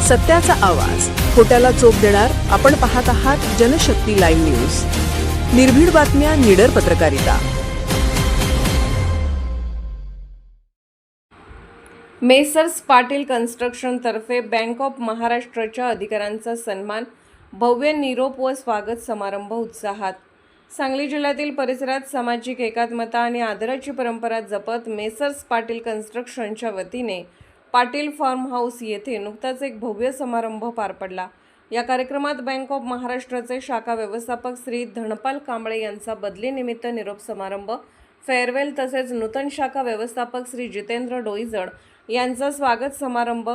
सत्याचा आवाज, खोट्याला चोप देणार. आपण पाहत आहात जनशक्ती लाईव्ह न्यूज. निर्भीड बातम्या, निडर पत्रकारिता. मेसर्स पाटील कन्स्ट्रक्शन तर्फे बँक ऑफ महाराष्ट्राच्या अधिकाऱ्यांचा सन्मान, भव्य निरोप व स्वागत समारंभ उत्साहात. सांगली जिल्ह्यातील परिसरात सामाजिक एकात्मता आणि आदराची परंपरा जपत मेसर्स पाटील कन्स्ट्रक्शनच्या वतीने पाटील फार्म हाऊस येथे नुकताच एक भव्य समारंभ पार पडला. या कार्यक्रमात बँक ऑफ महाराष्ट्राचे शाखा व्यवस्थापक श्री धनपाल कांबळे यांचा बदलीनिमित्त निरोप समारंभ, फेअरवेल तसेच नूतन शाखा व्यवस्थापक श्री जितेंद्र डोईजड यांचा स्वागत समारंभ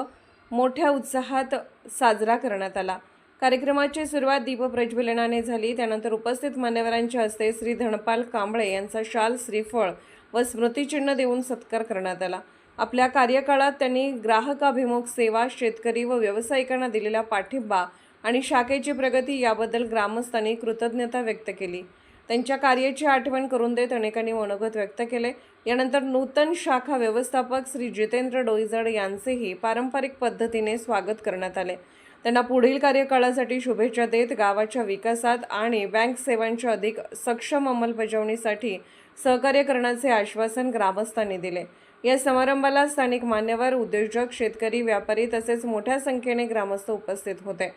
मोठ्या उत्साहात साजरा करण्यात आला. कार्यक्रमाची सुरुवात दीपप्रज्वलनाने झाली. त्यानंतर उपस्थित मान्यवरांच्या हस्ते श्री धनपाल कांबळे यांचा शाल, श्रीफळ व स्मृतिचिन्ह देऊन सत्कार करण्यात आला. आपल्या कार्यकाळात त्यांनी ग्राहकाभिमुख सेवा, शेतकरी व व्यावसायिकांना दिलेला पाठिंबा आणि शाखेची प्रगती याबद्दल ग्रामस्थांनी कृतज्ञता व्यक्त केली. त्यांच्या कार्याची आठवण करून देत अनेकांनी मनोगत व्यक्त केले. यानंतर नूतन शाखा व्यवस्थापक श्री जितेंद्र डोईजड यांचेही पारंपरिक पद्धतीने स्वागत करण्यात आले. त्यांना पुढील कार्यकाळासाठी शुभेच्छा देत गावाच्या विकासात आणि बँक सेवांच्या अधिक सक्षम अंमलबजावणीसाठी सहकार्य करण्याचे आश्वासन ग्रामस्थांनी दिले. या समारंभाला स्थानिक मान्यवर, उद्योजक, शेतकरी, व्यापारी तसेच मोठ्या संख्येने ग्रामस्थ उपस्थित होते.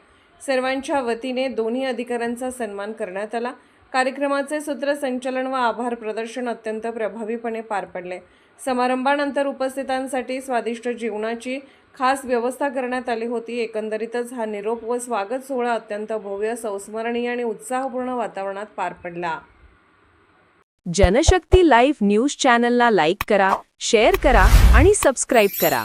सर्वांच्या वतीने दोन्ही अधिकाऱ्यांचा सन्मान करण्यात आला. कार्यक्रमाचे सूत्रसंचालन व आभार प्रदर्शन अत्यंत प्रभावीपणे पार पडले. समारंभानंतर उपस्थितांसाठी स्वादिष्ट जेवणाची खास व्यवस्था करण्यात आली होती. एकंदरीतच हा निरोप व स्वागत सोहळा अत्यंत भव्य, संस्मरणीय आणि उत्साहपूर्ण वातावरणात पार पडला. जनशक्ती लाईव्ह न्यूज चॅनलला लाईक करा, शेअर करा आणि सबस्क्राईब करा.